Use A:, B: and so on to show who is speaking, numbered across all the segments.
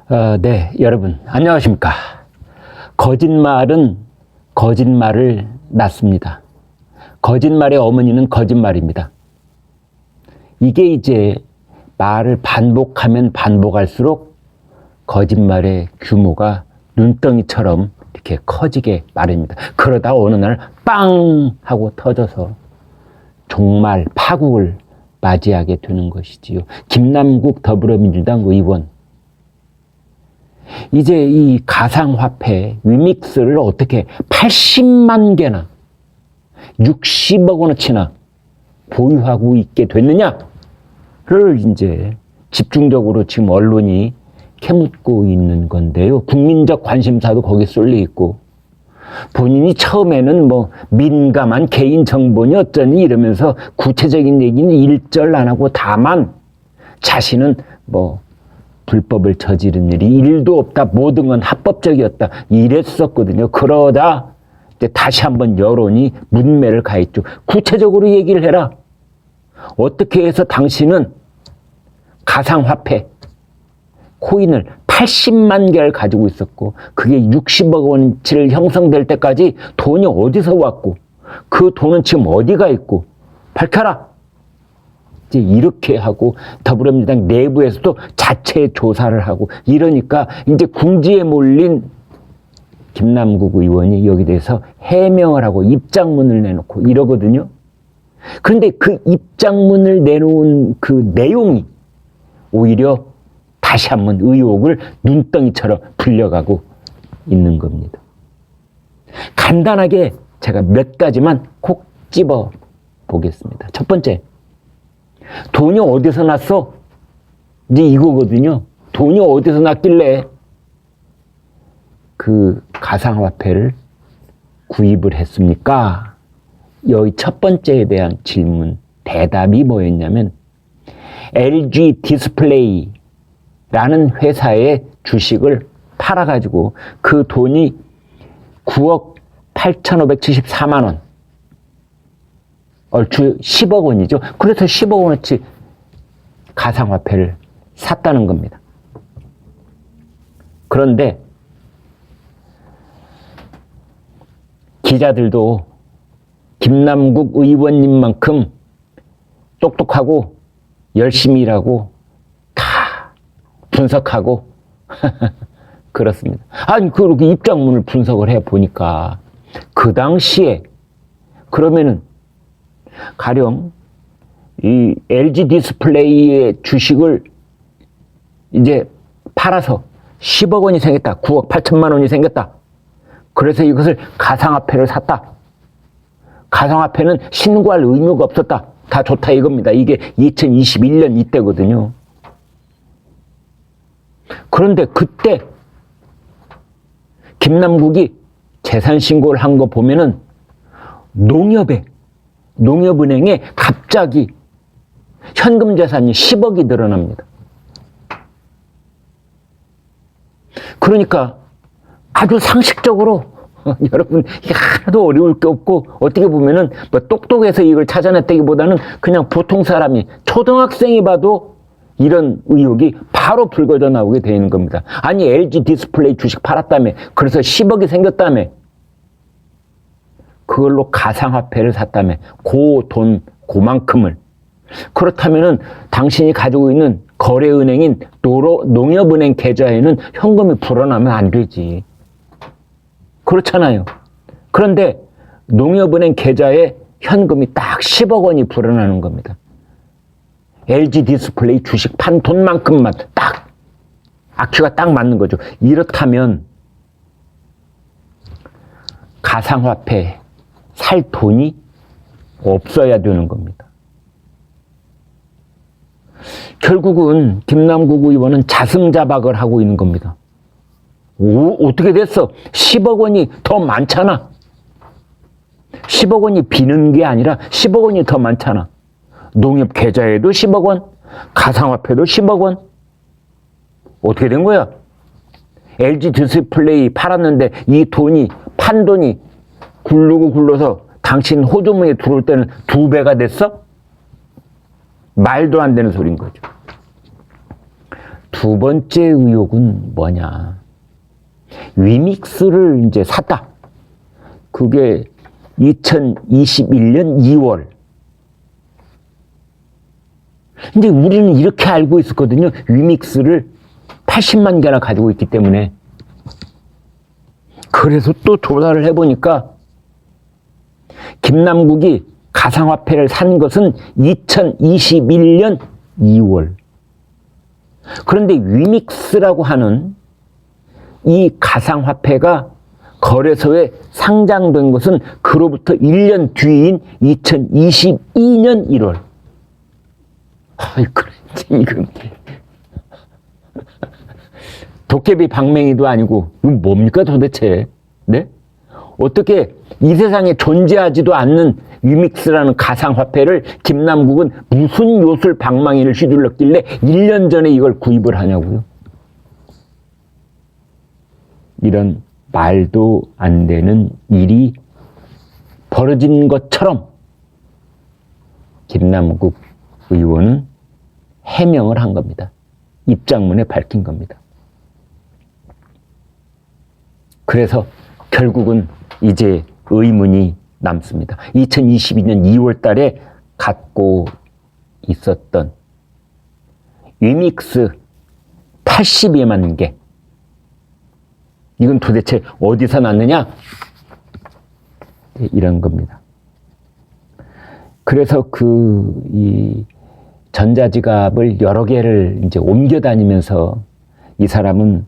A: 네, 여러분 안녕하십니까. 거짓말은 거짓말을 낳습니다. 거짓말의 어머니는 거짓말입니다. 이게 이제 말을 반복하면 반복할수록 거짓말의 규모가 눈덩이처럼 이렇게 커지게 마련입니다. 그러다 어느 날 빵 하고 터져서 종말 파국을 맞이하게 되는 것이지요. 김남국 더불어민주당 의원, 이제 이 가상화폐 위믹스를 어떻게 80만 개나 60억 원어치나 보유하고 있게 됐느냐를 이제 집중적으로 지금 언론이 캐묻고 있는 건데요. 국민적 관심사도 거기에 쏠려 있고, 본인이 처음에는 뭐 민감한 개인 정보니 어쩌니 이러면서 구체적인 얘기는 일절 안 하고, 다만 자신은 뭐 불법을 저지른 일이 일도 없다, 모든 건 합법적이었다 이랬었거든요. 그러다 이제 다시 한번 여론이 문매를 가했죠. 구체적으로 얘기를 해라. 어떻게 해서 당신은 가상화폐 코인을 80만 개를 가지고 있었고, 그게 60억 원치를 형성될 때까지 돈이 어디서 왔고, 그 돈은 지금 어디가 있고 밝혀라. 이제 이렇게 하고, 더불어민주당 내부에서도 자체 조사를 하고 이러니까 이제 궁지에 몰린 김남국 의원이 여기 대해서 해명을 하고 입장문을 내놓고 이러거든요. 그런데 그 입장문을 내놓은 그 내용이 오히려 다시 한번 의혹을 눈덩이처럼 불려가고 있는 겁니다. 간단하게 제가 몇 가지만 콕 집어 보겠습니다. 첫 번째, 돈이 어디서 났어? 이제 이거거든요. 돈이 어디서 났길래 그 가상화폐를 구입을 했습니까? 여기 첫 번째에 대한 질문, 대답이 뭐였냐면, LG 디스플레이라는 회사의 주식을 팔아가지고 그 돈이 9억 8,574만 원, 얼추 10억 원이죠. 그래서 10억 원어치 가상화폐를 샀다는 겁니다. 그런데 기자들도 김남국 의원님만큼 똑똑하고 열심히 일하고 다 분석하고 그렇습니다. 아니, 그렇게 입장문을 분석을 해 보니까 그 당시에 그러면은 가령 이 LG 디스플레이의 주식을 이제 팔아서 10억 원이 생겼다. 9억 8천만 원이 생겼다. 그래서 이것을 가상화폐를 샀다. 가상화폐는 신고할 의무가 없었다. 다 좋다 이겁니다. 이게 2021년 이때거든요. 그런데 그때 김남국이 재산 신고를 한 거 보면은 농협은행에 갑자기 현금 재산이 10억이 늘어납니다. 그러니까 아주 상식적으로 여러분, 이게 하나도 어려울 게 없고, 어떻게 보면은 뭐 똑똑해서 이걸 찾아냈다기보다는 그냥 보통 사람이, 초등학생이 봐도 이런 의혹이 바로 불거져 나오게 되는 겁니다. 아니, LG 디스플레이 주식 팔았다며, 그래서 10억이 생겼다며, 그걸로 가상화폐를 샀다며, 그만큼을. 그렇다면은 당신이 가지고 있는 거래은행인 농협은행 계좌에는 현금이 불어나면 안 되지. 그렇잖아요. 그런데 농협은행 계좌에 현금이 딱 10억 원이 불어나는 겁니다. LG 디스플레이 주식 판 돈만큼만 딱 악취가 딱 맞는 거죠. 이렇다면 가상화폐 살 돈이 없어야 되는 겁니다. 결국은 김남국 의원은 자승자박을 하고 있는 겁니다. 어떻게 됐어? 10억 원이 더 많잖아. 10억 원이 비는 게 아니라 10억 원이 더 많잖아. 농협 계좌에도 10억 원, 가상화폐도 10억 원. 어떻게 된 거야? LG 디스플레이 팔았는데 이 돈이, 판 돈이 굴러서 당신 호주머니에 들어올 때는 2배가 됐어? 말도 안 되는 소리인 거죠. 두 번째 의혹은 뭐냐? 위믹스를 이제 샀다. 그게 2021년 2월. 근데 우리는 이렇게 알고 있었거든요. 위믹스를 80만 개나 가지고 있기 때문에. 그래서 또 조사를 해보니까 김남국이 가상화폐를 산 것은 2021년 2월. 그런데 위믹스라고 하는 이 가상화폐가 거래소에 상장된 것은 그로부터 1년 뒤인 2022년 1월. 아이, 그렇지, 이건. 도깨비 방맹이도 아니고, 이건 뭡니까 도대체? 네? 어떻게 이 세상에 존재하지도 않는 위믹스라는 가상화폐를 김남국은 무슨 요술 방망이를 휘둘렀길래 1년 전에 이걸 구입을 하냐고요? 이런 말도 안 되는 일이 벌어진 것처럼 김남국 의원은 해명을 한 겁니다. 입장문에 밝힌 겁니다. 그래서 결국은 이제 의문이 남습니다. 2022년 2월 달에 갖고 있었던 위믹스 82만 개. 이건 도대체 어디서 났느냐? 이런 겁니다. 그래서 이 전자지갑을 여러 개를 이제 옮겨 다니면서 이 사람은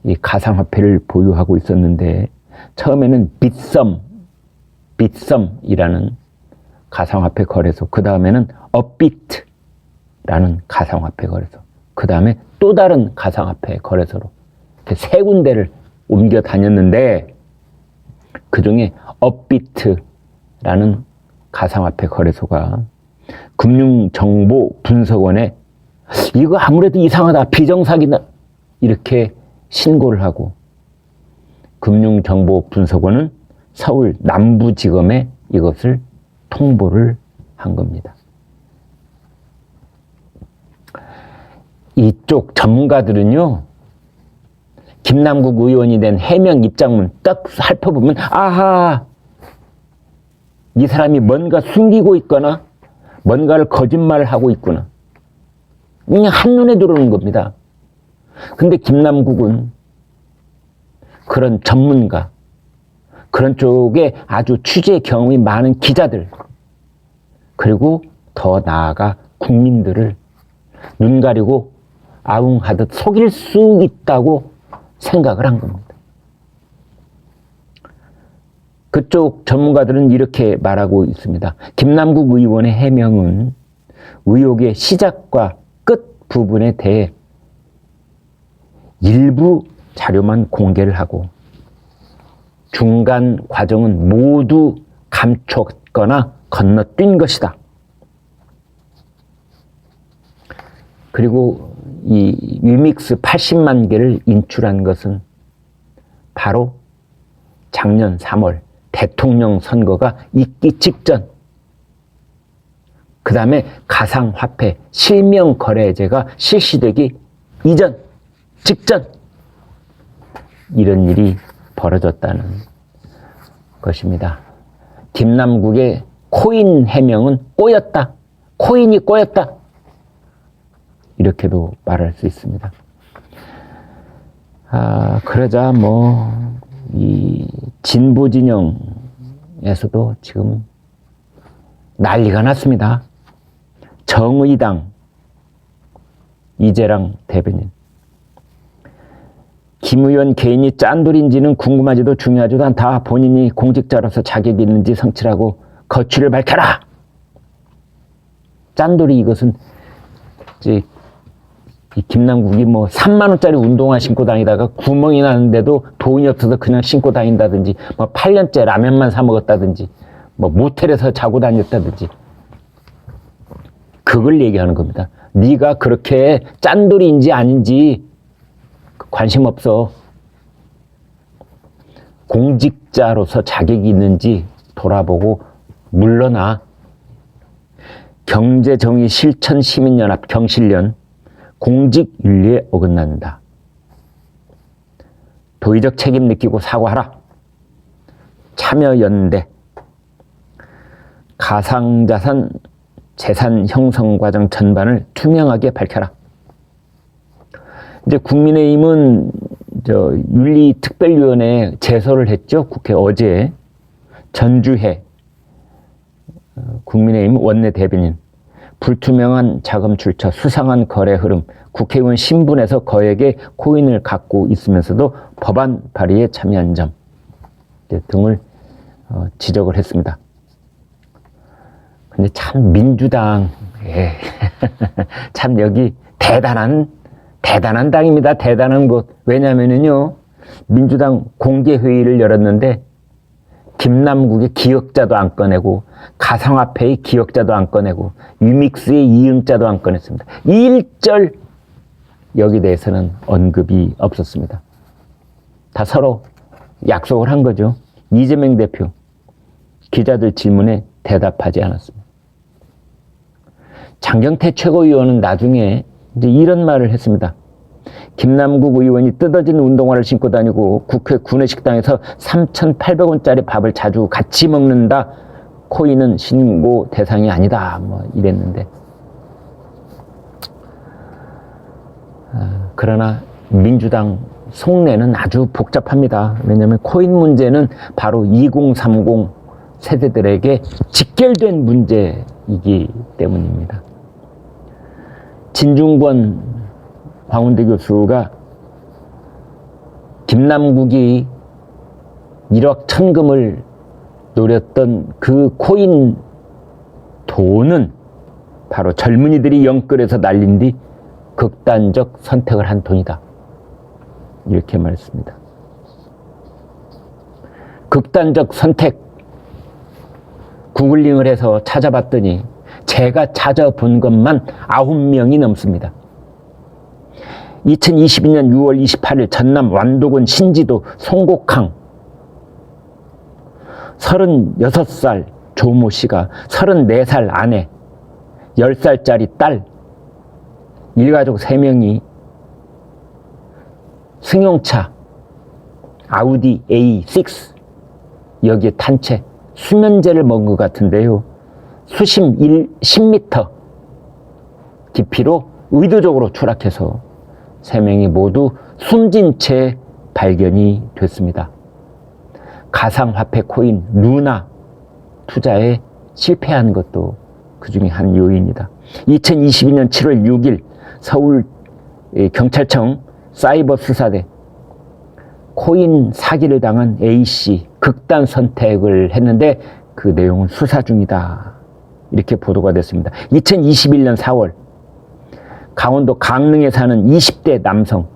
A: 이 가상화폐를 보유하고 있었는데 처음에는 빗썸이라는 가상화폐 거래소, 그 다음에는 업비트라는 가상화폐 거래소, 그 다음에 또 다른 가상화폐 거래소로 이렇게 세 군데를 옮겨 다녔는데 그 중에 업비트라는 가상화폐 거래소가 금융정보분석원에 이거 아무래도 이상하다, 비정상이다 이렇게 신고를 하고 금융정보분석원은 서울 남부지검에 이것을 통보를 한 겁니다. 이쪽 전문가들은요, 김남국 의원이 낸 해명 입장문 딱 살펴보면 아하, 이 사람이 뭔가 숨기고 있거나 뭔가를 거짓말을 하고 있구나, 그냥 한눈에 들어오는 겁니다. 근데 김남국은 그런 전문가, 그런 쪽에 아주 취재 경험이 많은 기자들, 그리고 더 나아가 국민들을 눈 가리고 아웅하듯 속일 수 있다고 생각을 한 겁니다. 그쪽 전문가들은 이렇게 말하고 있습니다. 김남국 의원의 해명은 의혹의 시작과 끝 부분에 대해 일부 자료만 공개를 하고 중간 과정은 모두 감췄거나 건너뛴 것이다. 그리고 이 위믹스 80만 개를 인출한 것은 바로 작년 3월 대통령 선거가 있기 직전, 그 다음에 가상화폐 실명거래제가 실시되기 이전, 직전, 이런 일이 벌어졌다는 것입니다. 김남국의 코인 해명은 꼬였다, 코인이 꼬였다, 이렇게도 말할 수 있습니다. 그러자 이 진보 진영에서도 지금 난리가 났습니다. 정의당 이재랑 대변인, 김 의원 개인이 짠돌인지는 궁금하지도 중요하지도 않다. 본인이 공직자로서 자격이 있는지 성취하고 거취를 밝혀라. 짠돌이, 이것은 이제 이 김남국이 3만 원짜리 운동화 신고 다니다가 구멍이 나는데도 돈이 없어서 그냥 신고 다닌다든지, 8년째 라면만 사 먹었다든지, 모텔에서 자고 다녔다든지, 그걸 얘기하는 겁니다. 네가 그렇게 짠돌이인지 아닌지 관심 없어. 공직자로서 자격이 있는지 돌아보고 물러나. 경제정의실천시민연합 경실련 공직윤리에 어긋난다. 도의적 책임 느끼고 사과하라. 참여연대 가상자산 재산 형성 과정 전반을 투명하게 밝혀라. 이제 국민의힘은 윤리특별위원회에 제소를 했죠. 국회 어제. 전주혜 국민의힘 원내대변인. 불투명한 자금 출처, 수상한 거래 흐름, 국회의원 신분에서 거액의 코인을 갖고 있으면서도 법안 발의에 참여한 점 등을 지적을 했습니다. 근데 참 민주당, 참 여기 대단한 당입니다. 대단한 곳. 왜냐면은요, 민주당 공개회의를 열었는데 김남국의 기억자도 안 꺼내고 가상화폐의 기억자도 안 꺼내고 위믹스의 이응자도 안 꺼냈습니다. 일절 여기 대해서는 언급이 없었습니다. 다 서로 약속을 한 거죠. 이재명 대표 기자들 질문에 대답하지 않았습니다. 장경태 최고위원은 나중에 이제 이런 말을 했습니다. 김남국 의원이 뜯어진 운동화를 신고 다니고 국회 구내식당에서 3,800원짜리 밥을 자주 같이 먹는다. 코인은 신고 대상이 아니다. 뭐 이랬는데. 그러나 민주당 속내는 아주 복잡합니다. 왜냐하면 코인 문제는 바로 2030 세대들에게 직결된 문제이기 때문입니다. 진중권 광운대 교수가 김남국이 1억 천금을 노렸던 그 코인 돈은 바로 젊은이들이 영끌에서 날린 뒤 극단적 선택을 한 돈이다. 이렇게 말했습니다. 극단적 선택. 구글링을 해서 찾아봤더니 제가 찾아본 것만 9명이 넘습니다. 2022년 6월 28일 전남 완도군 신지도 송곡항 36살 조모 씨가 34살 아내, 10살짜리 딸, 일가족 3명이 승용차 아우디 A6 여기에 탄 채 수면제를 먹은 것 같은데요. 수심 10m 깊이로 의도적으로 추락해서 3명이 모두 숨진 채 발견이 됐습니다. 가상화폐 코인 루나 투자에 실패한 것도 그 중에 한 요인이다. 2022년 7월 6일 서울 경찰청 사이버 수사대 코인 사기를 당한 A씨 극단 선택을 했는데 그 내용은 수사 중이다. 이렇게 보도가 됐습니다. 2021년 4월 강원도 강릉에 사는 20대 남성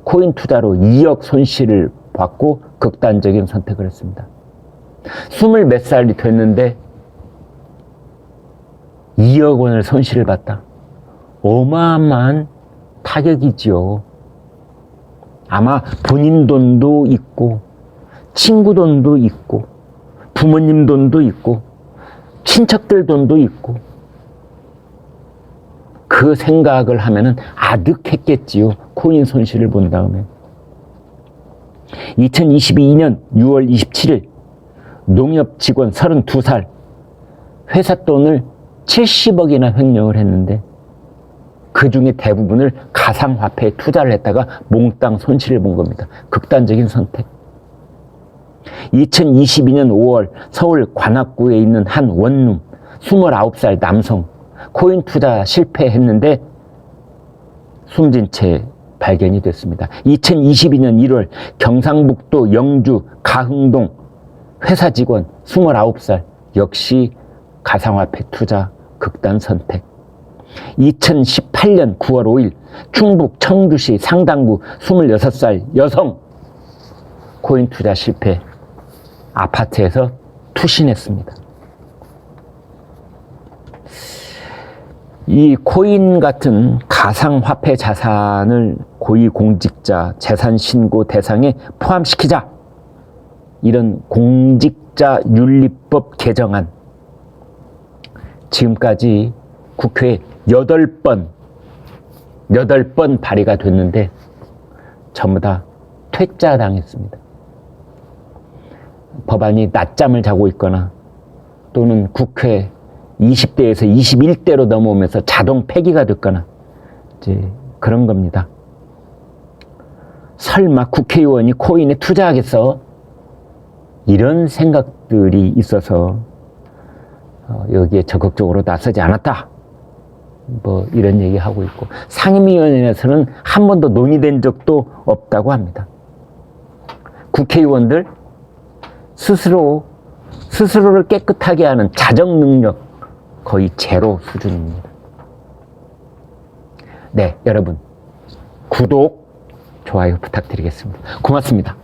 A: 코인 투자로 2억 손실을 받고 극단적인 선택을 했습니다. 20몇 살이 됐는데 2억 원을 손실을 봤다. 어마어마한 타격이지요. 아마 본인 돈도 있고 친구 돈도 있고 부모님 돈도 있고 친척들 돈도 있고 그 생각을 하면은 아득했겠지요. 코인 손실을 본 다음에. 2022년 6월 27일 농협 직원 32살 회사 돈을 70억이나 횡령을 했는데 그 중에 대부분을 가상화폐에 투자를 했다가 몽땅 손실을 본 겁니다. 극단적인 선택. 2022년 5월 서울 관악구에 있는 한 원룸 29살 남성 코인 투자 실패했는데 숨진 채 발견이 됐습니다. 2022년 1월 경상북도 영주 가흥동 회사 직원 29살 역시 가상화폐 투자 극단 선택. 2018년 9월 5일 충북 청주시 상당구 26살 여성 코인 투자 실패 아파트에서 투신했습니다. 이 코인 같은 가상화폐 자산을 고위공직자 재산신고 대상에 포함시키자 이런 공직자윤리법 개정안 지금까지 국회에 8번 8번 발의가 됐는데 전부 다 퇴짜당했습니다. 법안이 낮잠을 자고 있거나 또는 국회 20대에서 21대로 넘어오면서 자동 폐기가 됐거나 이제 그런 겁니다. 설마 국회의원이 코인에 투자하겠어? 이런 생각들이 있어서 여기에 적극적으로 나서지 않았다. 뭐 이런 얘기하고 있고, 상임위원회에서는 한 번도 논의된 적도 없다고 합니다. 국회의원들 스스로를 깨끗하게 하는 자정 능력 거의 제로 수준입니다. 네, 여러분 구독, 좋아요 부탁드리겠습니다. 고맙습니다.